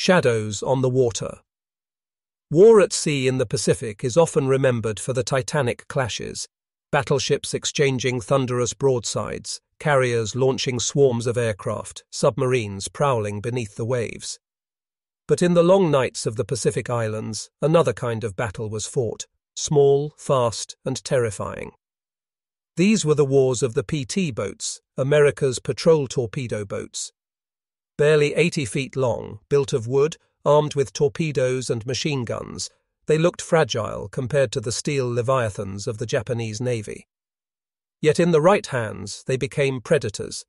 Shadows on the water. War at sea in the Pacific is often remembered for the titanic clashes, battleships exchanging thunderous broadsides, carriers launching swarms of aircraft, submarines prowling beneath the waves. But in the long nights of the Pacific Islands, another kind of battle was fought, small, fast, and terrifying. These were the wars of the PT boats, America's patrol torpedo boats. Barely 80 feet long, built of wood, armed with torpedoes and machine guns, they looked fragile compared to the steel leviathans of the Japanese Navy. Yet in the right hands, they became predators.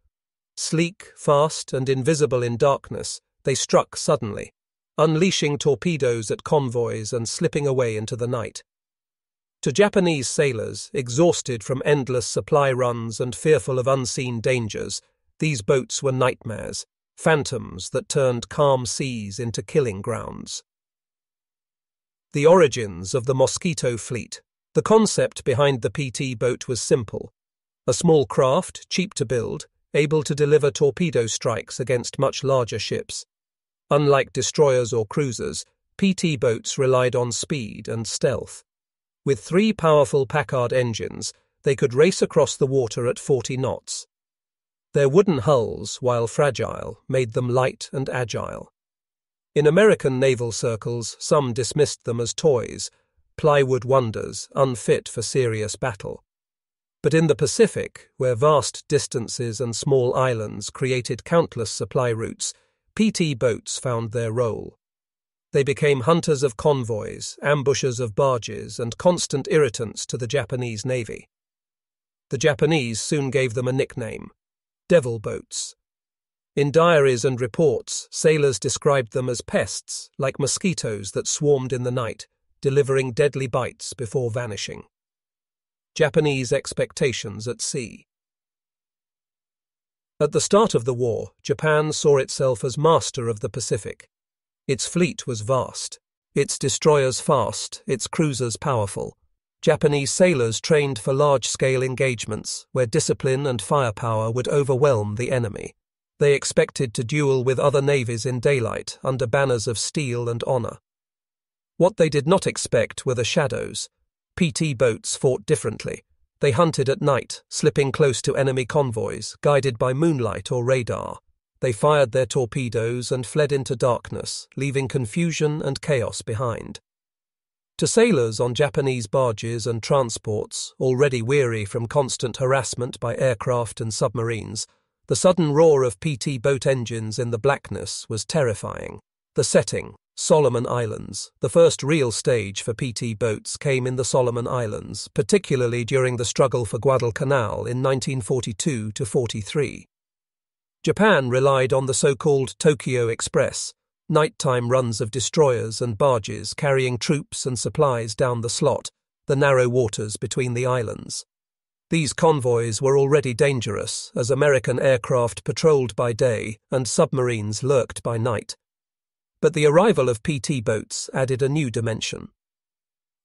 Sleek, fast, and invisible in darkness, they struck suddenly, unleashing torpedoes at convoys and slipping away into the night. To Japanese sailors, exhausted from endless supply runs and fearful of unseen dangers, these boats were nightmares, phantoms that turned calm seas into killing grounds. The origins of the Mosquito fleet. The concept behind the PT boat was simple. A small craft, cheap to build, able to deliver torpedo strikes against much larger ships. Unlike destroyers or cruisers, PT boats relied on speed and stealth. With 3 powerful Packard engines, they could race across the water at 40 knots. Their wooden hulls, while fragile, made them light and agile. In American naval circles, some dismissed them as toys, plywood wonders, unfit for serious battle. But in the Pacific, where vast distances and small islands created countless supply routes, PT boats found their role. They became hunters of convoys, ambushers of barges, and constant irritants to the Japanese Navy. The Japanese soon gave them a nickname: devil boats. In diaries and reports, sailors described them as pests, like mosquitoes that swarmed in the night, delivering deadly bites before vanishing. Japanese expectations at sea. At the start of the war, Japan saw itself as master of the Pacific. Its fleet was vast, its destroyers fast, its cruisers powerful. Japanese sailors trained for large-scale engagements where discipline and firepower would overwhelm the enemy. They expected to duel with other navies in daylight under banners of steel and honor. What they did not expect were the shadows. PT boats fought differently. They hunted at night, slipping close to enemy convoys, guided by moonlight or radar. They fired their torpedoes and fled into darkness, leaving confusion and chaos behind. To sailors on Japanese barges and transports, already weary from constant harassment by aircraft and submarines, the sudden roar of PT boat engines in the blackness was terrifying. The setting, Solomon Islands. The first real stage for PT boats came in the Solomon Islands, particularly during the struggle for Guadalcanal in 1942–43. Japan relied on the so-called Tokyo Express, nighttime runs of destroyers and barges carrying troops and supplies down the slot, the narrow waters between the islands. These convoys were already dangerous, as American aircraft patrolled by day and submarines lurked by night. But the arrival of PT boats added a new dimension.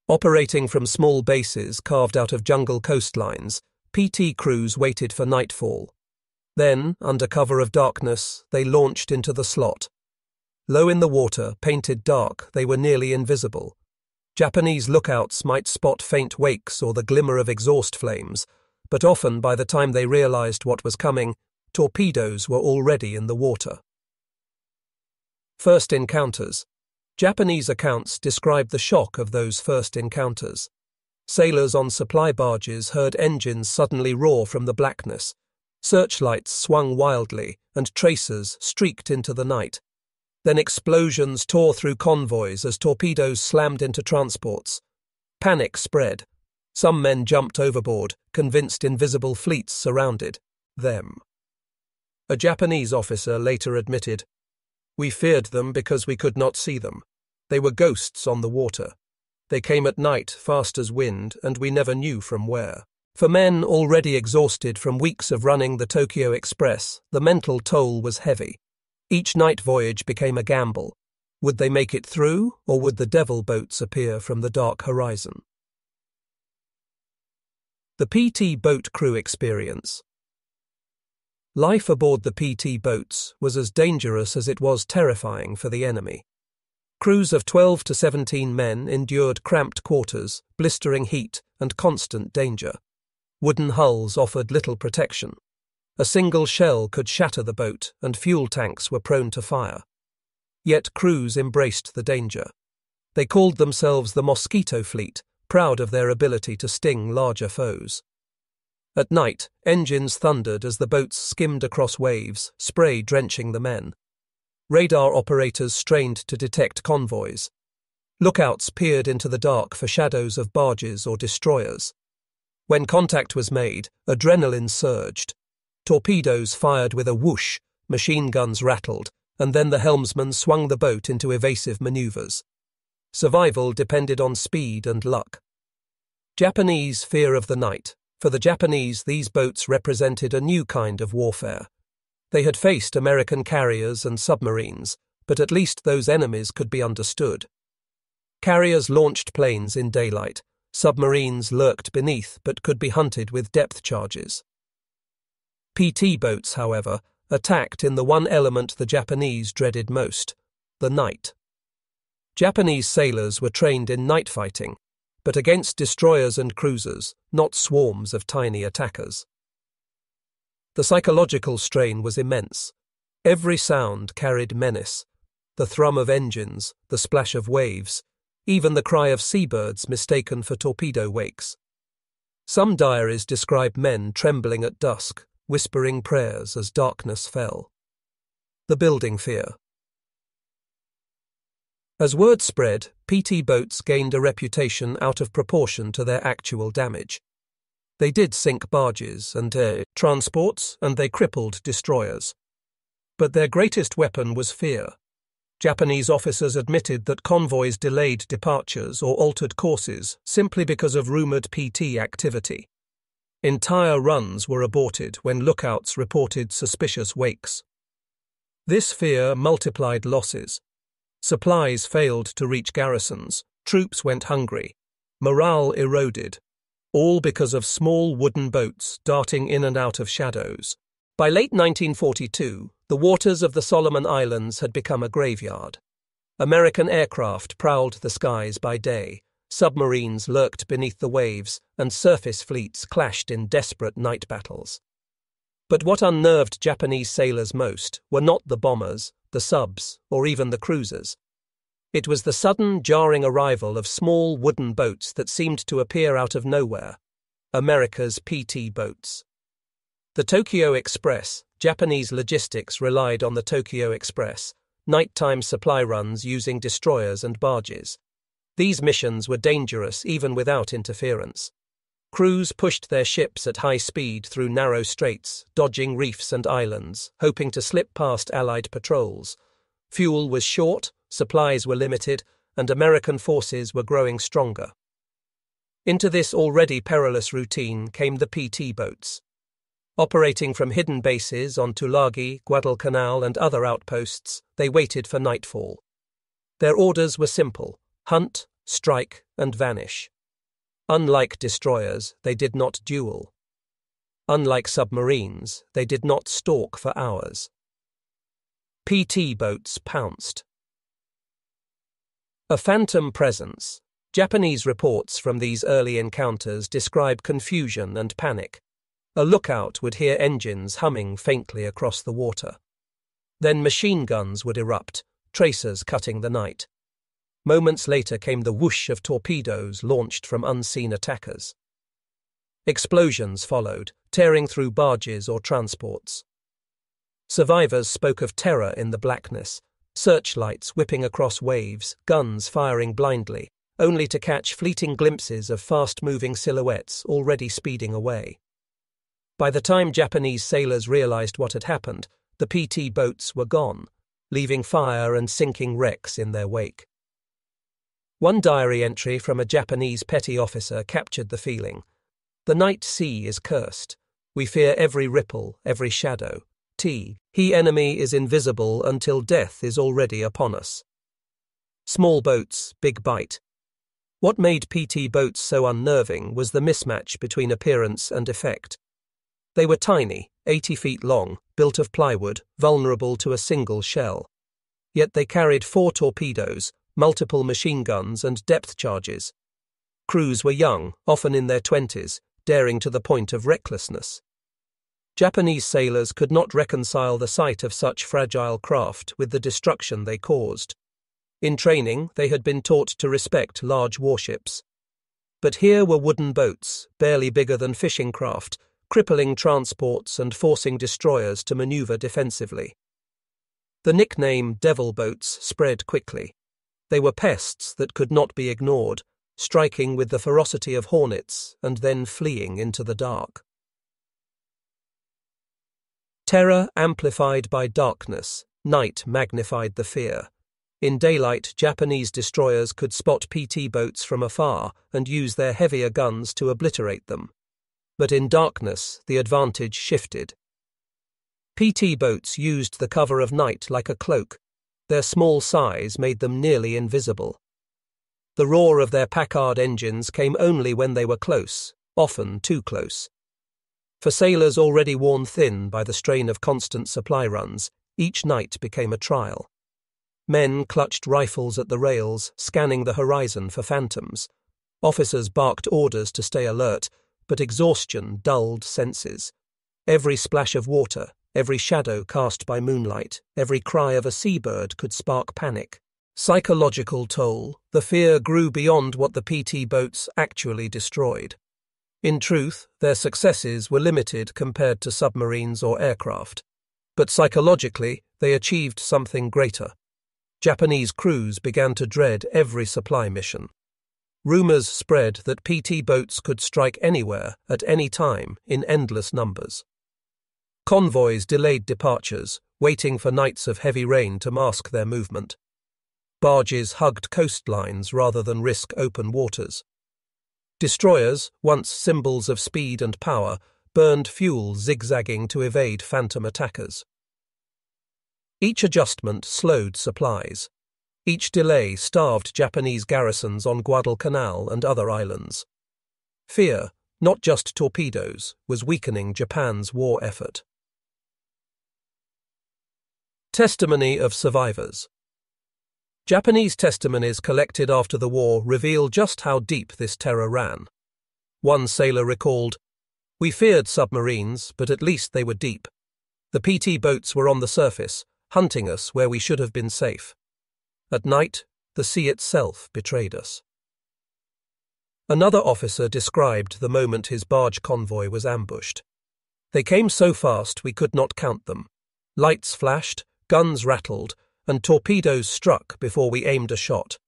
Operating from small bases carved out of jungle coastlines, PT crews waited for nightfall. Then, under cover of darkness, they launched into the slot. Low in the water, painted dark, they were nearly invisible. Japanese lookouts might spot faint wakes or the glimmer of exhaust flames, but often by the time they realized what was coming, torpedoes were already in the water. First encounters. Japanese accounts describe the shock of those first encounters. Sailors on supply barges heard engines suddenly roar from the blackness. Searchlights swung wildly, and tracers streaked into the night. Then explosions tore through convoys as torpedoes slammed into transports. Panic spread. Some men jumped overboard, convinced invisible fleets surrounded them. A Japanese officer later admitted, "We feared them because we could not see them. They were ghosts on the water. They came at night, fast as wind, and we never knew from where." For men already exhausted from weeks of running the Tokyo Express, the mental toll was heavy. Each night voyage became a gamble. Would they make it through, or would the devil boats appear from the dark horizon? The PT boat crew experience. Life aboard the PT boats was as dangerous as it was terrifying for the enemy. Crews of 12 to 17 men endured cramped quarters, blistering heat, and constant danger. Wooden hulls offered little protection. A single shell could shatter the boat, and fuel tanks were prone to fire. Yet crews embraced the danger. They called themselves the Mosquito Fleet, proud of their ability to sting larger foes. At night, engines thundered as the boats skimmed across waves, spray drenching the men. Radar operators strained to detect convoys. Lookouts peered into the dark for shadows of barges or destroyers. When contact was made, adrenaline surged. Torpedoes fired with a whoosh, machine guns rattled, and then the helmsman swung the boat into evasive maneuvers. Survival depended on speed and luck. Japanese fear of the night. For the Japanese, these boats represented a new kind of warfare. They had faced American carriers and submarines, but at least those enemies could be understood. Carriers launched planes in daylight. Submarines lurked beneath but could be hunted with depth charges. PT boats, however, attacked in the one element the Japanese dreaded most, the night. Japanese sailors were trained in night fighting, but against destroyers and cruisers, not swarms of tiny attackers. The psychological strain was immense. Every sound carried menace. The thrum of engines, the splash of waves, even the cry of seabirds mistaken for torpedo wakes. Some diaries describe men trembling at dusk, whispering prayers as darkness fell. The building fear. As word spread, PT boats gained a reputation out of proportion to their actual damage. They did sink barges and transports, and they crippled destroyers. But their greatest weapon was fear. Japanese officers admitted that convoys delayed departures or altered courses simply because of rumored PT activity. Entire runs were aborted when lookouts reported suspicious wakes. This fear multiplied losses. Supplies failed to reach garrisons, troops went hungry, morale eroded, all because of small wooden boats darting in and out of shadows. By late 1942, the waters of the Solomon Islands had become a graveyard. American aircraft prowled the skies by day, submarines lurked beneath the waves, and surface fleets clashed in desperate night battles. But what unnerved Japanese sailors most were not the bombers, the subs, or even the cruisers. It was the sudden, jarring arrival of small wooden boats that seemed to appear out of nowhere, America's PT boats. The Tokyo Express, Japanese logistics relied on the Tokyo Express, nighttime supply runs using destroyers and barges. These missions were dangerous even without interference. Crews pushed their ships at high speed through narrow straits, dodging reefs and islands, hoping to slip past Allied patrols. Fuel was short, supplies were limited, and American forces were growing stronger. Into this already perilous routine came the PT boats. Operating from hidden bases on Tulagi, Guadalcanal, and other outposts, they waited for nightfall. Their orders were simple: hunt, strike, and vanish. Unlike destroyers, they did not duel. Unlike submarines, they did not stalk for hours. PT boats pounced. A phantom presence. Japanese reports from these early encounters describe confusion and panic. A lookout would hear engines humming faintly across the water. Then machine guns would erupt, tracers cutting the night. Moments later came the whoosh of torpedoes launched from unseen attackers. Explosions followed, tearing through barges or transports. Survivors spoke of terror in the blackness, searchlights whipping across waves, guns firing blindly, only to catch fleeting glimpses of fast-moving silhouettes already speeding away. By the time Japanese sailors realized what had happened, the PT boats were gone, leaving fire and sinking wrecks in their wake. One diary entry from a Japanese petty officer captured the feeling. The night sea is cursed. We fear every ripple, every shadow. He enemy is invisible until death is already upon us. Small boats, big bite. What made PT boats so unnerving was the mismatch between appearance and effect. They were tiny, 80 feet long, built of plywood, vulnerable to a single shell. Yet they carried 4 torpedoes, multiple machine guns, and depth charges. Crews were young, often in their 20s, daring to the point of recklessness. Japanese sailors could not reconcile the sight of such fragile craft with the destruction they caused. In training, they had been taught to respect large warships. But here were wooden boats, barely bigger than fishing craft, crippling transports and forcing destroyers to maneuver defensively. The nickname "devil boats" spread quickly. They were pests that could not be ignored, striking with the ferocity of hornets and then fleeing into the dark. Terror amplified by darkness, night magnified the fear. In daylight, Japanese destroyers could spot PT boats from afar and use their heavier guns to obliterate them. But in darkness, the advantage shifted. PT boats used the cover of night like a cloak. Their small size made them nearly invisible. The roar of their Packard engines came only when they were close, often too close. For sailors already worn thin by the strain of constant supply runs, each night became a trial. Men clutched rifles at the rails, scanning the horizon for phantoms. Officers barked orders to stay alert, but exhaustion dulled senses. Every splash of water, every shadow cast by moonlight, every cry of a seabird could spark panic. Psychological toll, the fear grew beyond what the PT boats actually destroyed. In truth, their successes were limited compared to submarines or aircraft. But psychologically, they achieved something greater. Japanese crews began to dread every supply mission. Rumors spread that PT boats could strike anywhere, at any time, in endless numbers. Convoys delayed departures, waiting for nights of heavy rain to mask their movement. Barges hugged coastlines rather than risk open waters. Destroyers, once symbols of speed and power, burned fuel zigzagging to evade phantom attackers. Each adjustment slowed supplies. Each delay starved Japanese garrisons on Guadalcanal and other islands. Fear, not just torpedoes, was weakening Japan's war effort. Testimony of survivors. Japanese testimonies collected after the war reveal just how deep this terror ran. One sailor recalled, "We feared submarines, but at least they were deep. The PT boats were on the surface, hunting us where we should have been safe. At night, the sea itself betrayed us." Another officer described the moment his barge convoy was ambushed. "They came so fast we could not count them. Lights flashed, guns rattled, and torpedoes struck before we aimed a shot.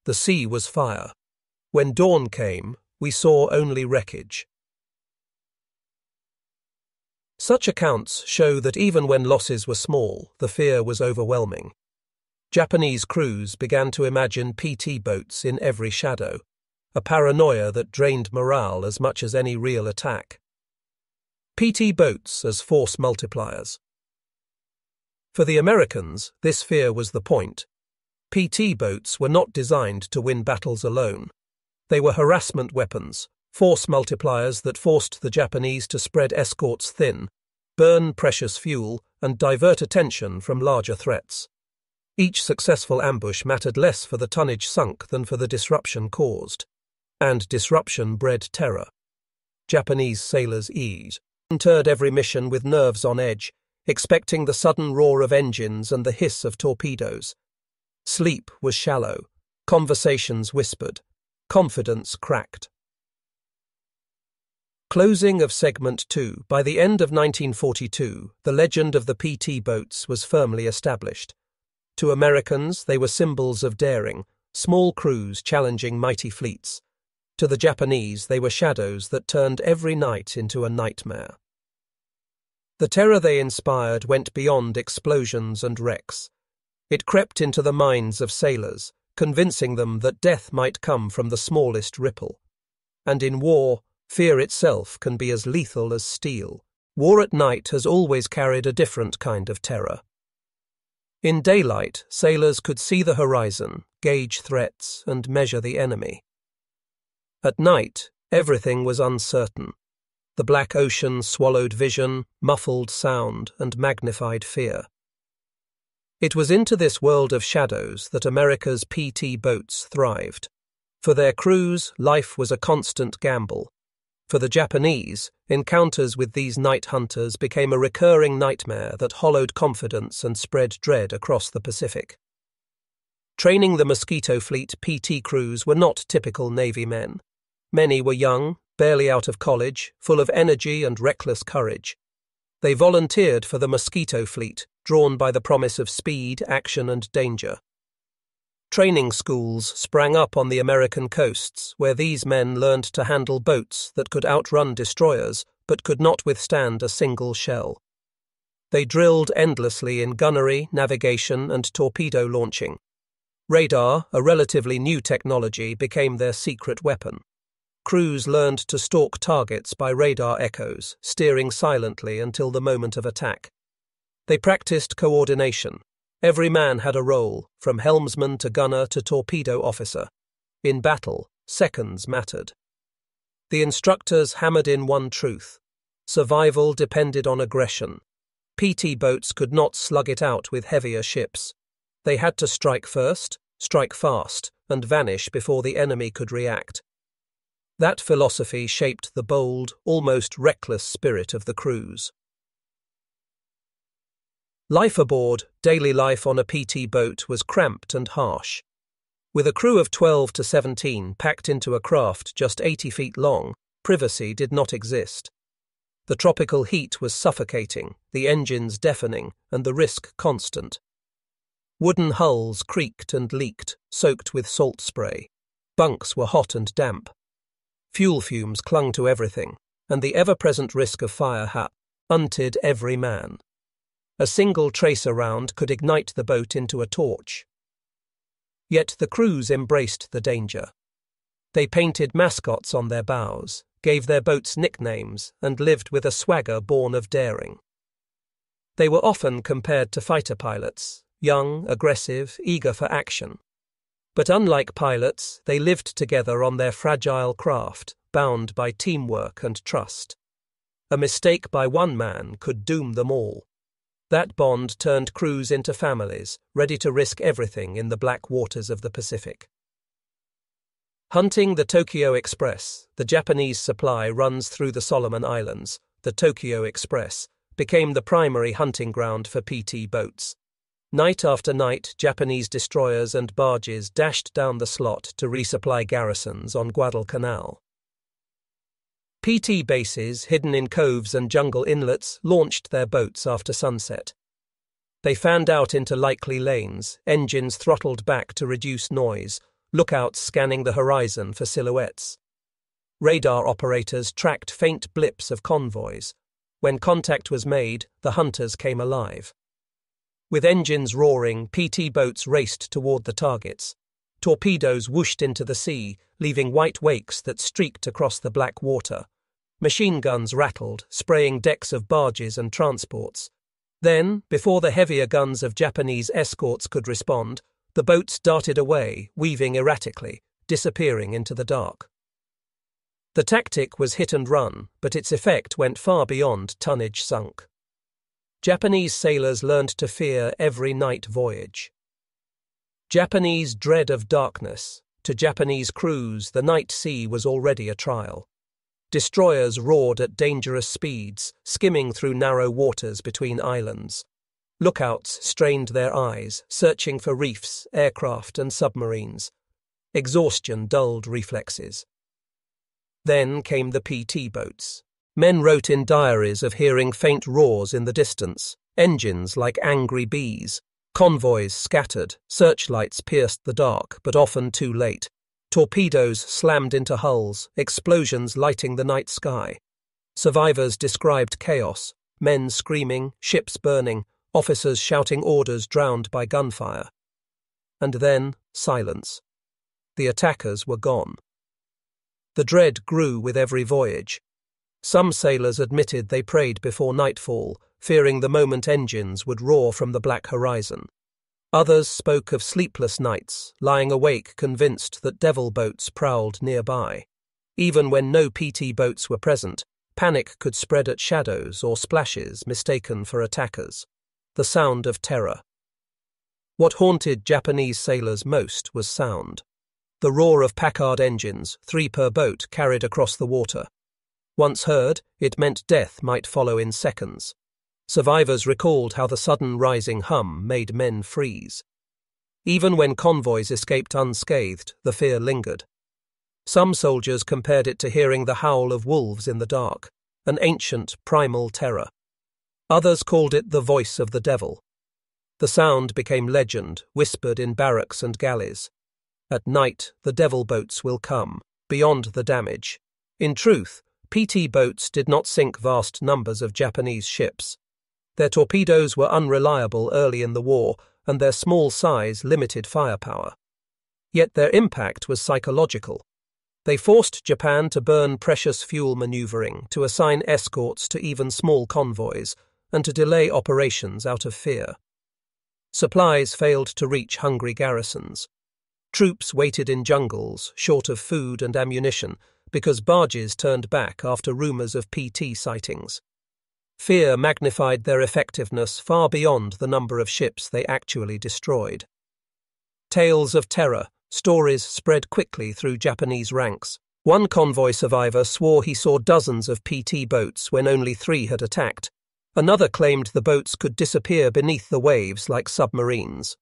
The sea was fire. When dawn came, we saw only wreckage." Such accounts show that even when losses were small, the fear was overwhelming. Japanese crews began to imagine PT boats in every shadow, a paranoia that drained morale as much as any real attack. PT boats as force multipliers. For the Americans, this fear was the point. PT boats were not designed to win battles alone. They were harassment weapons, force multipliers that forced the Japanese to spread escorts thin, burn precious fuel, and divert attention from larger threats. Each successful ambush mattered less for the tonnage sunk than for the disruption caused. And disruption bred terror. Japanese sailors entered every mission with nerves on edge, expecting the sudden roar of engines and the hiss of torpedoes. Sleep was shallow, conversations whispered, confidence cracked. Closing of Segment 2. By the end of 1942, the legend of the PT boats was firmly established. To Americans, they were symbols of daring, small crews challenging mighty fleets. To the Japanese, they were shadows that turned every night into a nightmare. The terror they inspired went beyond explosions and wrecks. It crept into the minds of sailors, convincing them that death might come from the smallest ripple. And in war, fear itself can be as lethal as steel. War at night has always carried a different kind of terror. In daylight, sailors could see the horizon, gauge threats, and measure the enemy. At night, everything was uncertain. The black ocean swallowed vision, muffled sound, and magnified fear. It was into this world of shadows that America's PT boats thrived. For their crews, life was a constant gamble. For the Japanese, encounters with these night hunters became a recurring nightmare that hollowed confidence and spread dread across the Pacific. Training the Mosquito Fleet PT crews were not typical Navy men. Many were young, barely out of college, full of energy and reckless courage. They volunteered for the Mosquito Fleet, drawn by the promise of speed, action, and danger. Training schools sprang up on the American coasts, where these men learned to handle boats that could outrun destroyers but could not withstand a single shell. They drilled endlessly in gunnery, navigation, and torpedo launching. Radar, a relatively new technology, became their secret weapon. Crews learned to stalk targets by radar echoes, steering silently until the moment of attack. They practiced coordination. Every man had a role, from helmsman to gunner to torpedo officer. In battle, seconds mattered. The instructors hammered in one truth: survival depended on aggression. PT boats could not slug it out with heavier ships. They had to strike first, strike fast, and vanish before the enemy could react. That philosophy shaped the bold, almost reckless spirit of the crews. Life aboard, daily life on a PT boat, was cramped and harsh. With a crew of 12 to 17 packed into a craft just 80 feet long, privacy did not exist. The tropical heat was suffocating, the engines deafening, and the risk constant. Wooden hulls creaked and leaked, soaked with salt spray. Bunks were hot and damp. Fuel fumes clung to everything, and the ever-present risk of fire hunted every man. A single tracer round could ignite the boat into a torch. Yet the crews embraced the danger. They painted mascots on their bows, gave their boats nicknames, and lived with a swagger born of daring. They were often compared to fighter pilots, young, aggressive, eager for action. But unlike pilots, they lived together on their fragile craft, bound by teamwork and trust. A mistake by one man could doom them all. That bond turned crews into families, ready to risk everything in the black waters of the Pacific. Hunting the Tokyo Express, the Japanese supply runs through the Solomon Islands. The Tokyo Express became the primary hunting ground for PT boats. Night after night, Japanese destroyers and barges dashed down the slot to resupply garrisons on Guadalcanal. PT bases, hidden in coves and jungle inlets, launched their boats after sunset. They fanned out into likely lanes, engines throttled back to reduce noise, lookouts scanning the horizon for silhouettes. Radar operators tracked faint blips of convoys. When contact was made, the hunters came alive. With engines roaring, PT boats raced toward the targets. Torpedoes whooshed into the sea, leaving white wakes that streaked across the black water. Machine guns rattled, spraying decks of barges and transports. Then, before the heavier guns of Japanese escorts could respond, the boats darted away, weaving erratically, disappearing into the dark. The tactic was hit and run, but its effect went far beyond tonnage sunk. Japanese sailors learned to fear every night voyage. Japanese dread of darkness. To Japanese crews, the night sea was already a trial. Destroyers roared at dangerous speeds, skimming through narrow waters between islands. Lookouts strained their eyes, searching for reefs, aircraft, and submarines. Exhaustion dulled reflexes. Then came the PT boats. Men wrote in diaries of hearing faint roars in the distance, engines like angry bees. Convoys scattered, searchlights pierced the dark, but often too late. Torpedoes slammed into hulls, explosions lighting the night sky. Survivors described chaos, men screaming, ships burning, officers shouting orders drowned by gunfire. And then, silence. The attackers were gone. The dread grew with every voyage. Some sailors admitted they prayed before nightfall, fearing the moment engines would roar from the black horizon. Others spoke of sleepless nights, lying awake convinced that devil boats prowled nearby. Even when no PT boats were present, Panic could spread at shadows or splashes mistaken for attackers. The sound of terror. What haunted Japanese sailors most was sound. The roar of Packard engines, 3 per boat, carried across the water. Once heard, it meant death might follow in seconds. Survivors recalled how the sudden rising hum made men freeze. Even when convoys escaped unscathed, the fear lingered. Some soldiers compared it to hearing the howl of wolves in the dark, an ancient, primal terror. Others called it the voice of the devil. The sound became legend, whispered in barracks and galleys. At night, the devil boats will come, beyond the damage. In truth, PT boats did not sink vast numbers of Japanese ships. Their torpedoes were unreliable early in the war, and their small size limited firepower. Yet their impact was psychological. They forced Japan to burn precious fuel maneuvering, to assign escorts to even small convoys, and to delay operations out of fear. Supplies failed to reach hungry garrisons. Troops waited in jungles, short of food and ammunition, because barges turned back after rumors of PT sightings. Fear magnified their effectiveness far beyond the number of ships they actually destroyed. Tales of terror, stories spread quickly through Japanese ranks. One convoy survivor swore he saw dozens of PT boats when only 3 had attacked. Another claimed the boats could disappear beneath the waves like submarines.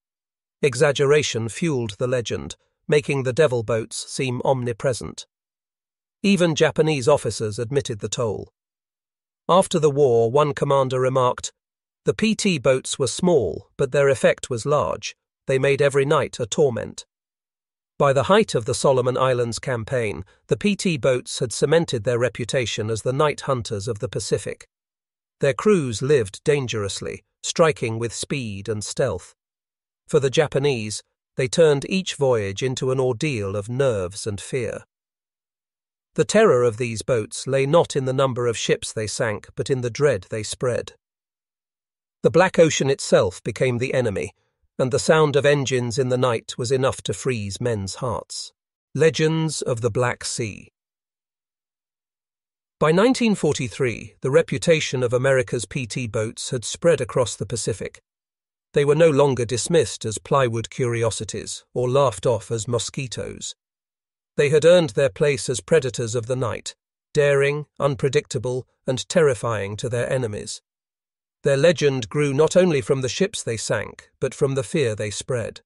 Exaggeration fueled the legend, making the devil boats seem omnipresent. Even Japanese officers admitted the toll. After the war, one commander remarked, "The PT boats were small, but their effect was large. They made every night a torment." By the height of the Solomon Islands campaign, the PT boats had cemented their reputation as the night hunters of the Pacific. Their crews lived dangerously, striking with speed and stealth. For the Japanese, they turned each voyage into an ordeal of nerves and fear. The terror of these boats lay not in the number of ships they sank, but in the dread they spread. The Black Ocean itself became the enemy, and the sound of engines in the night was enough to freeze men's hearts. Legends of the Black Sea. By 1943, the reputation of America's PT boats had spread across the Pacific. They were no longer dismissed as plywood curiosities or laughed off as mosquitoes. They had earned their place as predators of the night, daring, unpredictable, and terrifying to their enemies. Their legend grew not only from the ships they sank, but from the fear they spread.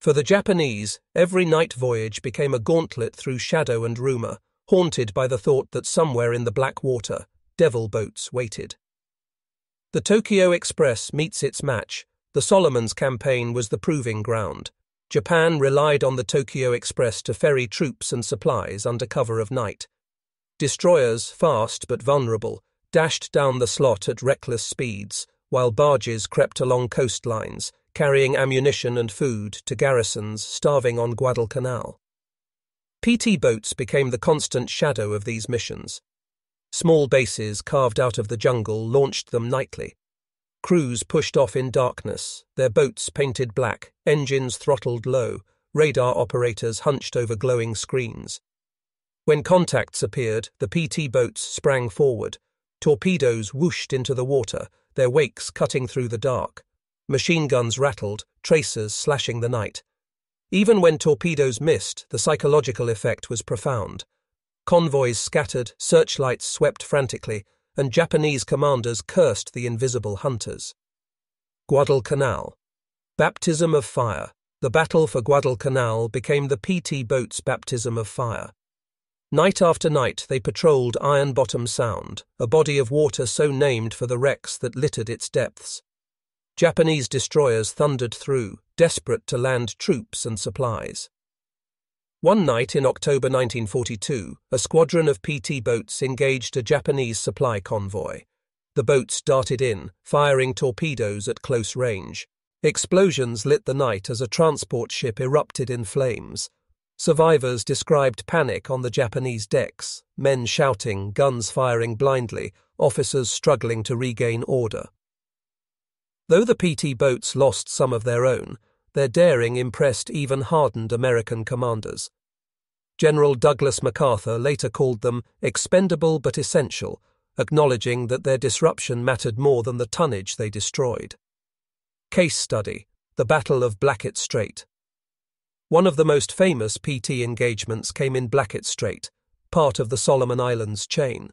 For the Japanese, every night voyage became a gauntlet through shadow and rumor, haunted by the thought that somewhere in the black water, devil boats waited. The Tokyo Express meets its match. The Solomons campaign was the proving ground. Japan relied on the Tokyo Express to ferry troops and supplies under cover of night. Destroyers, fast but vulnerable, dashed down the slot at reckless speeds, while barges crept along coastlines, carrying ammunition and food to garrisons starving on Guadalcanal. PT boats became the constant shadow of these missions. Small bases carved out of the jungle launched them nightly. Crews pushed off in darkness, their boats painted black, engines throttled low, radar operators hunched over glowing screens. When contacts appeared, the PT boats sprang forward. Torpedoes whooshed into the water, their wakes cutting through the dark. Machine guns rattled, tracers slashing the night. Even when torpedoes missed, the psychological effect was profound. Convoys scattered, searchlights swept frantically, and Japanese commanders cursed the invisible hunters. Guadalcanal. Baptism of fire. The battle for Guadalcanal became the PT boats' baptism of fire. Night after night they patrolled Iron Bottom Sound, a body of water so named for the wrecks that littered its depths. Japanese destroyers thundered through, desperate to land troops and supplies. One night in October 1942, a squadron of PT boats engaged a Japanese supply convoy. The boats darted in, firing torpedoes at close range. Explosions lit the night as a transport ship erupted in flames. Survivors described panic on the Japanese decks, men shouting, guns firing blindly, officers struggling to regain order. Though the PT boats lost some of their own, their daring impressed even hardened American commanders. General Douglas MacArthur later called them expendable but essential, acknowledging that their disruption mattered more than the tonnage they destroyed. Case study: the Battle of Blackett Strait. One of the most famous PT engagements came in Blackett Strait, part of the Solomon Islands chain.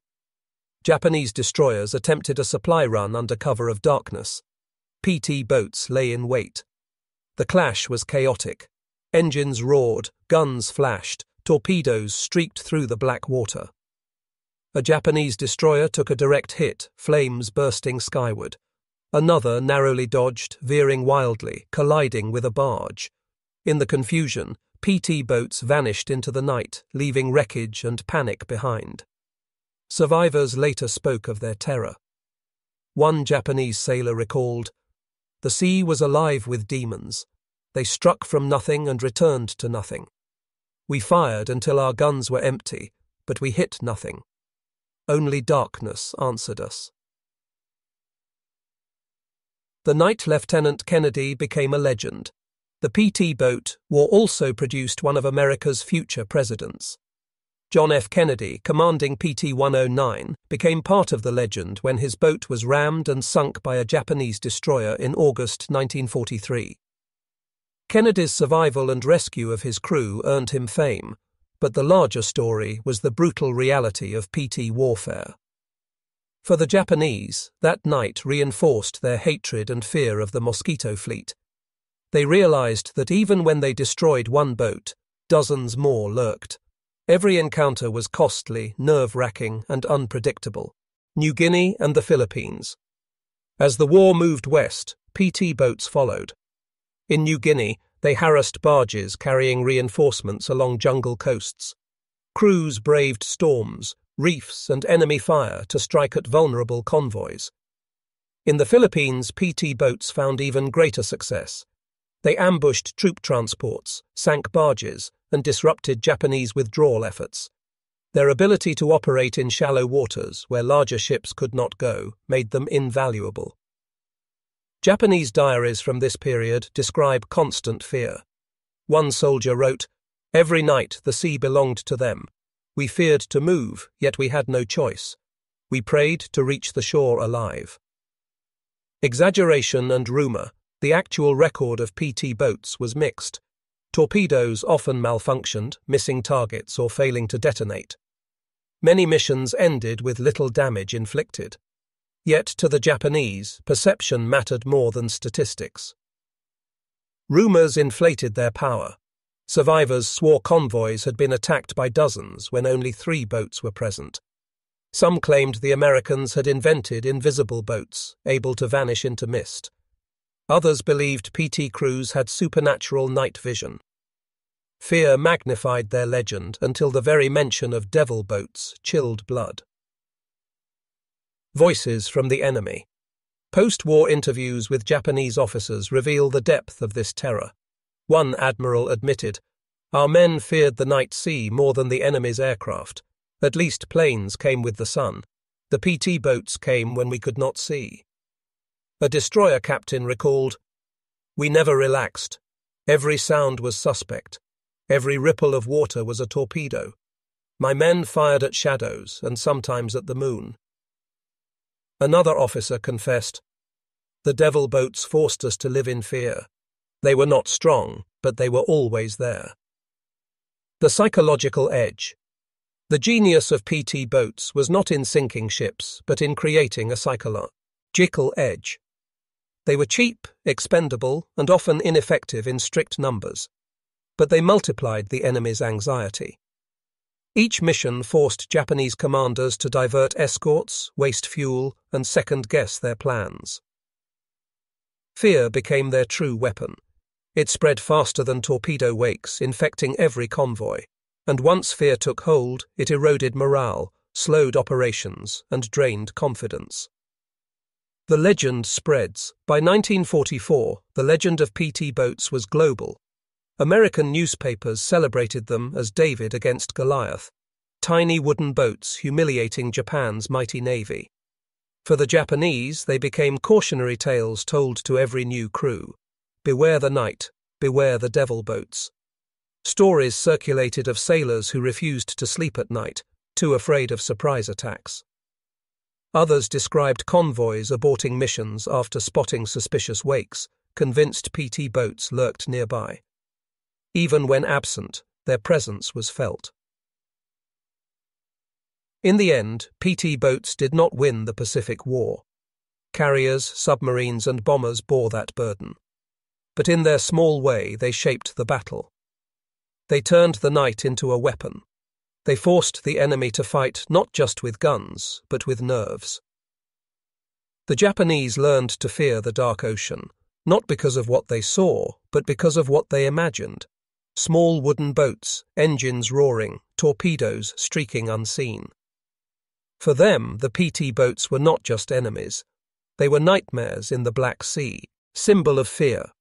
Japanese destroyers attempted a supply run under cover of darkness. PT boats lay in wait. The clash was chaotic. Engines roared, guns flashed, torpedoes streaked through the black water. A Japanese destroyer took a direct hit, flames bursting skyward. Another narrowly dodged, veering wildly, colliding with a barge. In the confusion, PT boats vanished into the night, leaving wreckage and panic behind. Survivors later spoke of their terror. One Japanese sailor recalled, "The sea was alive with demons. They struck from nothing and returned to nothing. We fired until our guns were empty, but we hit nothing. Only darkness answered us." The night Lieutenant Kennedy became a legend. The PT boat war also produced one of America's future presidents. John F. Kennedy, commanding PT-109, became part of the legend when his boat was rammed and sunk by a Japanese destroyer in August 1943. Kennedy's survival and rescue of his crew earned him fame, but the larger story was the brutal reality of PT warfare. For the Japanese, that night reinforced their hatred and fear of the Mosquito fleet. They realized that even when they destroyed one boat, dozens more lurked. Every encounter was costly, nerve-wracking, and unpredictable. New Guinea and the Philippines. As the war moved west, PT boats followed. In New Guinea, they harassed barges carrying reinforcements along jungle coasts. Crews braved storms, reefs, and enemy fire to strike at vulnerable convoys. In the Philippines, PT boats found even greater success. They ambushed troop transports, sank barges, and disrupted Japanese withdrawal efforts. Their ability to operate in shallow waters, where larger ships could not go, made them invaluable. Japanese diaries from this period describe constant fear. One soldier wrote, "Every night the sea belonged to them. We feared to move, yet we had no choice. We prayed to reach the shore alive." Exaggeration and rumour. The actual record of PT boats was mixed. Torpedoes often malfunctioned, missing targets or failing to detonate. Many missions ended with little damage inflicted. Yet to the Japanese, perception mattered more than statistics. Rumours inflated their power. Survivors swore convoys had been attacked by dozens when only 3 boats were present. Some claimed the Americans had invented invisible boats, able to vanish into mist. Others believed PT crews had supernatural night vision. Fear magnified their legend until the very mention of devil boats chilled blood. Voices from the enemy. Post-war interviews with Japanese officers reveal the depth of this terror. One admiral admitted, "Our men feared the night sea more than the enemy's aircraft. At least planes came with the sun. The PT boats came when we could not see." A destroyer captain recalled, "We never relaxed. Every sound was suspect. Every ripple of water was a torpedo. My men fired at shadows and sometimes at the moon." Another officer confessed, "The devil boats forced us to live in fear. They were not strong, but they were always there." The psychological edge. The genius of PT boats was not in sinking ships, but in creating a psychological edge. They were cheap, expendable, and often ineffective in strict numbers, but they multiplied the enemy's anxiety. Each mission forced Japanese commanders to divert escorts, waste fuel, and second-guess their plans. Fear became their true weapon. It spread faster than torpedo wakes, infecting every convoy, and once fear took hold, it eroded morale, slowed operations, and drained confidence. The legend spreads. By 1944, the legend of PT boats was global. American newspapers celebrated them as David against Goliath, tiny wooden boats humiliating Japan's mighty navy. For the Japanese, they became cautionary tales told to every new crew. Beware the night, beware the devil boats. Stories circulated of sailors who refused to sleep at night, too afraid of surprise attacks. Others described convoys aborting missions after spotting suspicious wakes, convinced PT boats lurked nearby. Even when absent, their presence was felt. In the end, PT boats did not win the Pacific War. Carriers, submarines, and bombers bore that burden. But in their small way, they shaped the battle. They turned the night into a weapon. They forced the enemy to fight not just with guns, but with nerves. The Japanese learned to fear the dark ocean, not because of what they saw, but because of what they imagined. Small wooden boats, engines roaring, torpedoes streaking unseen. For them, the PT boats were not just enemies. They were nightmares in the Black Sea, symbol of fear.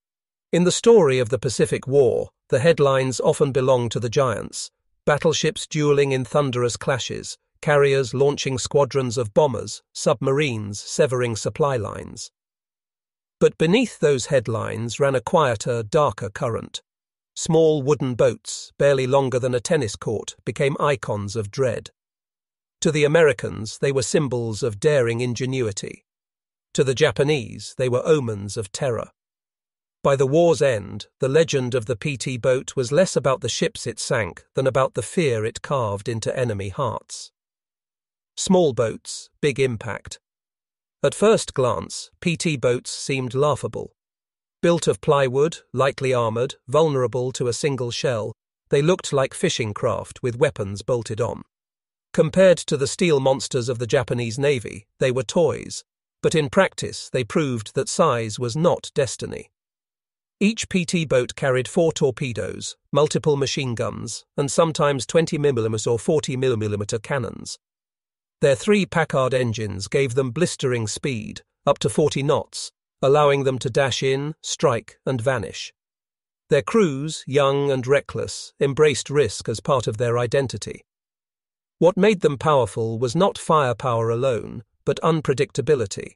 In the story of the Pacific War, the headlines often belong to the giants. Battleships dueling in thunderous clashes, carriers launching squadrons of bombers, submarines severing supply lines. But beneath those headlines ran a quieter, darker current. Small wooden boats, barely longer than a tennis court, became icons of dread. To the Americans, they were symbols of daring ingenuity. To the Japanese, they were omens of terror. By the war's end, the legend of the PT boat was less about the ships it sank than about the fear it carved into enemy hearts. Small boats, big impact. At first glance, PT boats seemed laughable. Built of plywood, lightly armoured, vulnerable to a single shell, they looked like fishing craft with weapons bolted on. Compared to the steel monsters of the Japanese Navy, they were toys, but in practice they proved that size was not destiny. Each PT boat carried 4 torpedoes, multiple machine guns, and sometimes 20mm or 40mm cannons. Their 3 Packard engines gave them blistering speed, up to 40 knots, allowing them to dash in, strike, and vanish. Their crews, young and reckless, embraced risk as part of their identity. What made them powerful was not firepower alone, but unpredictability.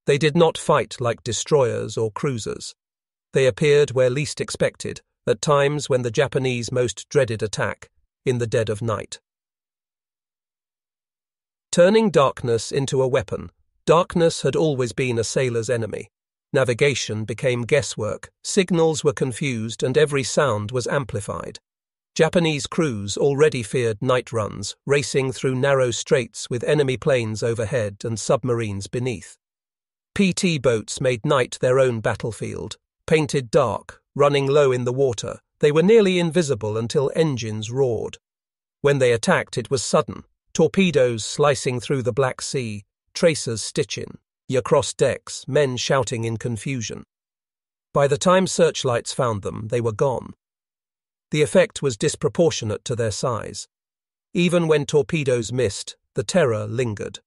They did not fight like destroyers or cruisers. They appeared where least expected, at times when the Japanese most dreaded attack, in the dead of night. Turning darkness into a weapon. Darkness had always been a sailor's enemy. Navigation became guesswork, signals were confused, and every sound was amplified. Japanese crews already feared night runs, racing through narrow straits with enemy planes overhead and submarines beneath. PT boats made night their own battlefield. Painted dark, running low in the water, they were nearly invisible until engines roared. When they attacked, it was sudden. Torpedoes slicing through the Black Sea, tracers stitching, across decks, men shouting in confusion. By the time searchlights found them, they were gone. The effect was disproportionate to their size. Even when torpedoes missed, the terror lingered.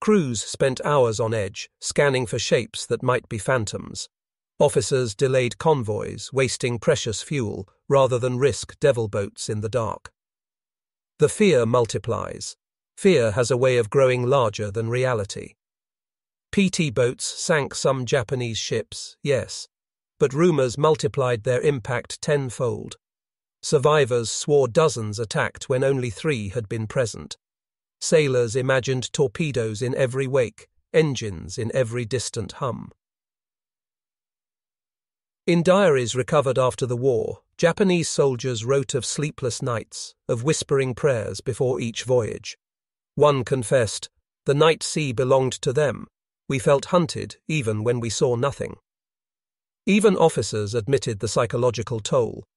Crews spent hours on edge, scanning for shapes that might be phantoms. Officers delayed convoys, wasting precious fuel, rather than risk devil boats in the dark. The fear multiplies. Fear has a way of growing larger than reality. PT boats sank some Japanese ships, yes, but rumors multiplied their impact tenfold. Survivors swore dozens attacked when only 3 had been present. Sailors imagined torpedoes in every wake, engines in every distant hum. In diaries recovered after the war, Japanese soldiers wrote of sleepless nights, of whispering prayers before each voyage. One confessed, "The night sea belonged to them. We felt hunted even when we saw nothing." Even officers admitted the psychological toll.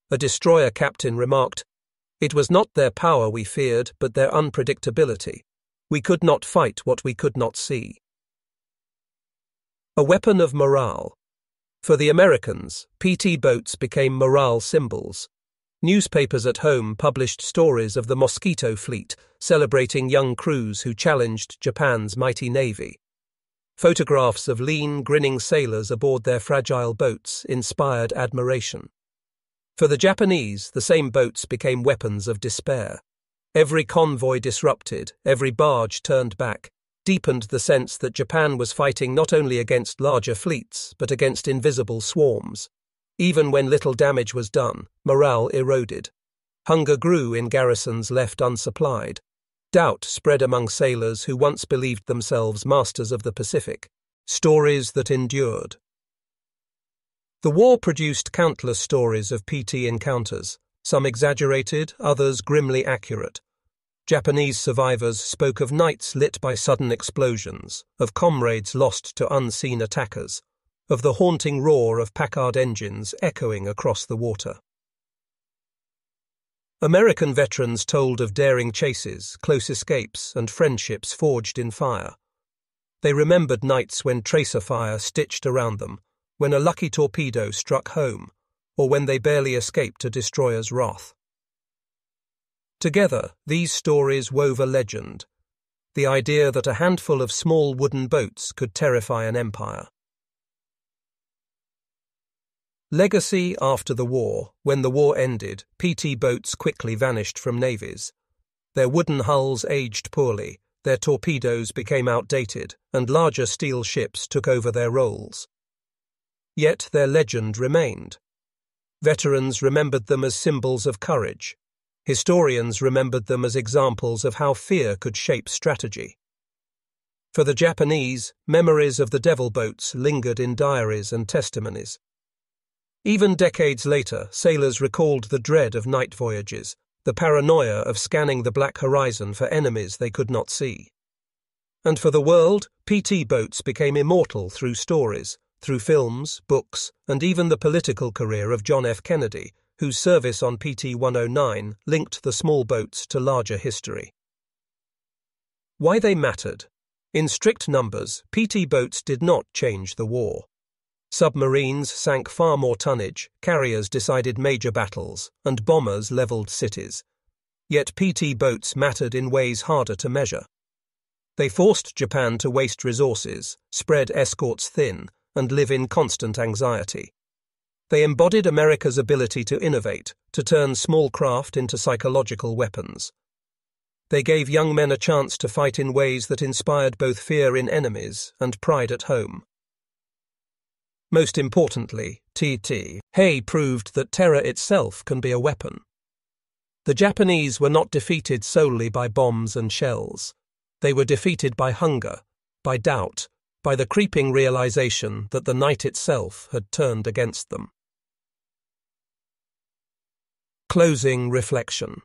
A destroyer captain remarked, "It was not their power we feared, but their unpredictability. We could not fight what we could not see." A weapon of morale. For the Americans, PT boats became morale symbols. Newspapers at home published stories of the Mosquito fleet, celebrating young crews who challenged Japan's mighty navy. Photographs of lean, grinning sailors aboard their fragile boats inspired admiration. For the Japanese, the same boats became weapons of despair. Every convoy disrupted, every barge turned back, deepened the sense that Japan was fighting not only against larger fleets, but against invisible swarms. Even when little damage was done, morale eroded. Hunger grew in garrisons left unsupplied. Doubt spread among sailors who once believed themselves masters of the Pacific. Stories that endured. The war produced countless stories of PT encounters, some exaggerated, others grimly accurate. Japanese survivors spoke of nights lit by sudden explosions, of comrades lost to unseen attackers, of the haunting roar of Packard engines echoing across the water. American veterans told of daring chases, close escapes, and friendships forged in fire. They remembered nights when tracer fire stitched around them, when a lucky torpedo struck home, or when they barely escaped a destroyer's wrath. Together, these stories wove a legend, the idea that a handful of small wooden boats could terrify an empire. Legacy after the war. When the war ended, PT boats quickly vanished from navies. Their wooden hulls aged poorly, their torpedoes became outdated, and larger steel ships took over their roles. Yet their legend remained. Veterans remembered them as symbols of courage. Historians remembered them as examples of how fear could shape strategy. For the Japanese, memories of the devil boats lingered in diaries and testimonies. Even decades later, sailors recalled the dread of night voyages, the paranoia of scanning the black horizon for enemies they could not see. And for the world, PT boats became immortal through stories, through films, books, and even the political career of John F. Kennedy, whose service on PT 109 linked the small boats to larger history. Why they mattered. In strict numbers, PT boats did not change the war. Submarines sank far more tonnage, carriers decided major battles, and bombers leveled cities. Yet PT boats mattered in ways harder to measure. They forced Japan to waste resources, spread escorts thin, and live in constant anxiety. They embodied America's ability to innovate, to turn small craft into psychological weapons. They gave young men a chance to fight in ways that inspired both fear in enemies and pride at home. Most importantly, Hay proved that terror itself can be a weapon. The Japanese were not defeated solely by bombs and shells. They were defeated by hunger, by doubt, by the creeping realization that the night itself had turned against them. Closing reflection.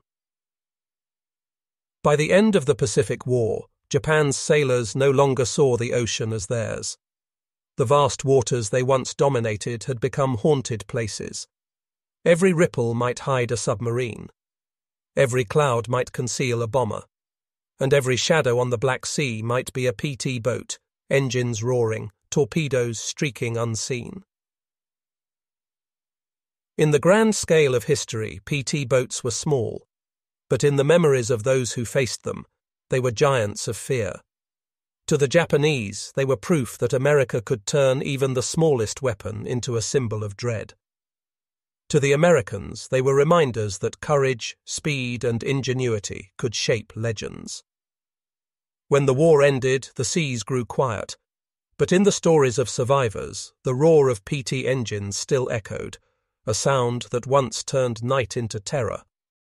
By the end of the Pacific War, Japan's sailors no longer saw the ocean as theirs. The vast waters they once dominated had become haunted places. Every ripple might hide a submarine. Every cloud might conceal a bomber. And every shadow on the Black Sea might be a PT boat, engines roaring, torpedoes streaking unseen. In the grand scale of history, PT boats were small, but in the memories of those who faced them, they were giants of fear. To the Japanese, they were proof that America could turn even the smallest weapon into a symbol of dread. To the Americans, they were reminders that courage, speed, and ingenuity could shape legends. When the war ended, the seas grew quiet, but in the stories of survivors, the roar of PT engines still echoed, a sound that once turned night into terror,